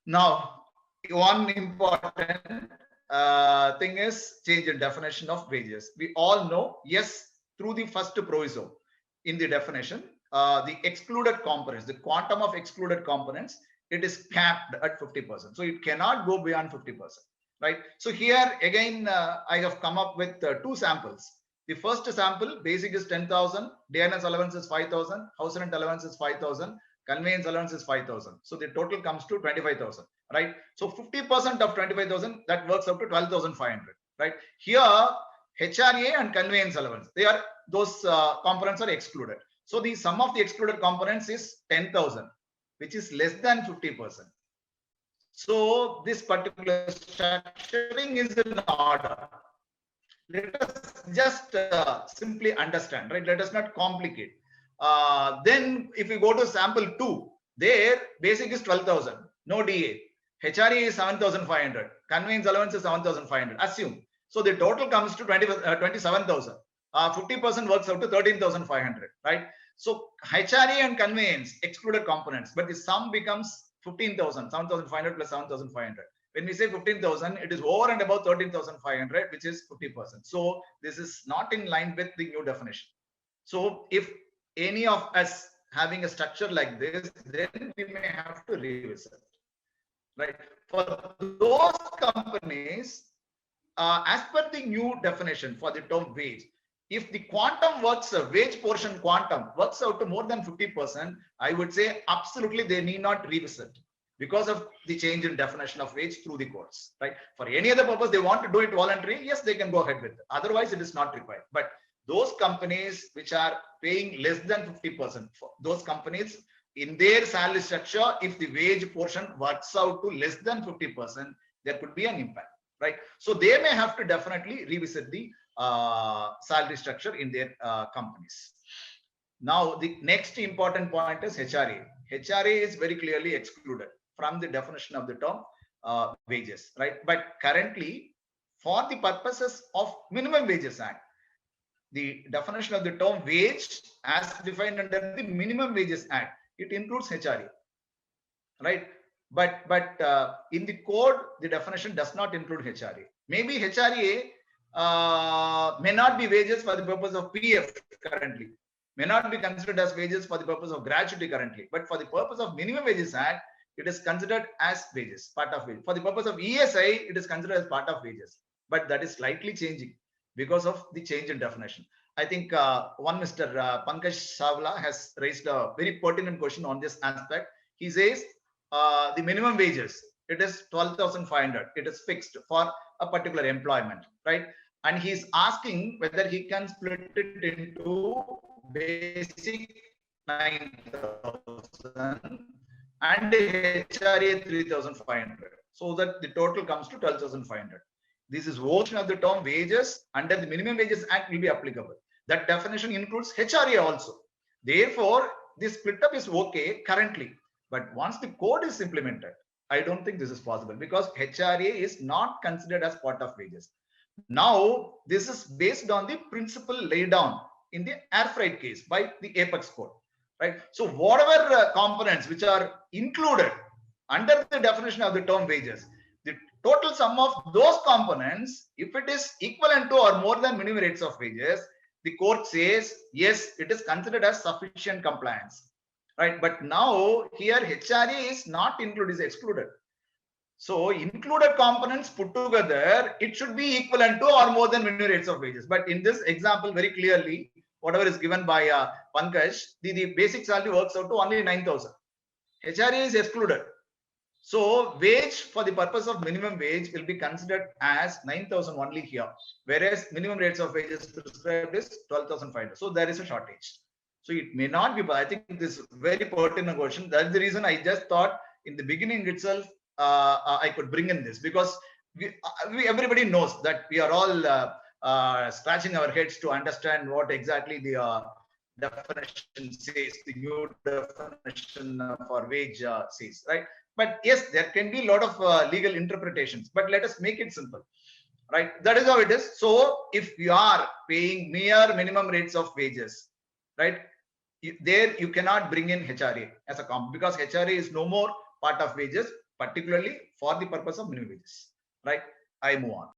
Now, one important thing is change in definition of wages. We all know, yes, through the first proviso in the definition, the excluded components, the quantum of excluded components, it is capped at 50%. So it cannot go beyond 50%, right? So here again, I have come up with two samples. The first sample, basic is 10,000, DNS allowance is 5,000, house rent allowance is 5,000, conveyance allowance is 5,000. So the total comes to 25,000, right? So 50% of 25,000, that works out to 12,500, right? Here, HRA and conveyance allowance, those components are excluded. So the sum of the excluded components is 10,000, which is less than 50%. So this particular structuring is in order. Let us just simply understand, right? Let us not complicate. Then if we go to sample 2, there basic is 12,000, no DA. HRA is 7,500, conveyance allowance is 7,500. Assume. So the total comes to 27,000. 50% works out to 13,500, right? So HRA and conveyance excluded components, but the sum becomes 15,000, 7,500 plus 7,500. When we say 15,000, it is over and above 13,500, which is 50%. So this is not in line with the new definition. So if any of us having a structure like this, then we may have to revisit, right? For those companies, as per the new definition for the term wage, if the quantum works, wage portion quantum works out to more than 50%, I would say absolutely they need not revisit because of the change in definition of wage through the courts, right? For any other purpose, they want to do it voluntary, yes, they can go ahead with it. Otherwise, it is not required. But those companies which are paying less than 50%, those companies in their salary structure, if the wage portion works out to less than 50%, there could be an impact, right? So they may have to definitely revisit the salary structure in their companies. Now, the next important point is HRA. HRA is very clearly excluded from the definition of the term wages, right? But currently, for the purposes of Minimum Wages Act, the definition of the term wage as defined under the Minimum Wages Act, it includes HRA, right? But in the code, the definition does not include HRA. Maybe HRA may not be wages for the purpose of PF currently, may not be considered as wages for the purpose of gratuity currently, but for the purpose of Minimum Wages Act, it is considered as wages, part of wages. For the purpose of ESI, it is considered as part of wages, but that is slightly changing because of the change in definition. I think one Mr. Pankaj Savla has raised a very pertinent question on this aspect. He says the minimum wages, it is 12,500. It is fixed for a particular employment, right? And he's asking whether he can split it into basic 9,000 and HRA 3,500, so that the total comes to 12,500. This is version of the term wages under the Minimum Wages Act will be applicable. That definition includes HRA also. Therefore, this split up is okay currently, but once the code is implemented, I don't think this is possible because HRA is not considered as part of wages. Now, this is based on the principle laid down in the air freight case by the Apex code, right? So whatever components which are included under the definition of the term wages, the total sum of those components, if it is equivalent to or more than minimum rates of wages, the court says, yes, it is considered as sufficient compliance, right? But now here HRA is not included, is excluded. So included components put together, it should be equivalent to or more than minimum rates of wages. But in this example, very clearly, whatever is given by Pankaj, the basic salary works out to only 9,000. HRA is excluded. So wage for the purpose of minimum wage will be considered as 9,000 only here, whereas minimum rates of wages prescribed is 12,500. So there is a shortage. So it may not be, but I think this is very pertinent question. That's the reason I just thought in the beginning itself, I could bring in this because everybody knows that we are all scratching our heads to understand what exactly the definition says, the new definition for wage says, right? But yes, there can be a lot of legal interpretations, but let us make it simple, right? That is how it is. So if you are paying mere minimum rates of wages, right, there you cannot bring in HRA as a comp because HRA is no more part of wages. particularly for the purpose of minimum wages. Right? I move on.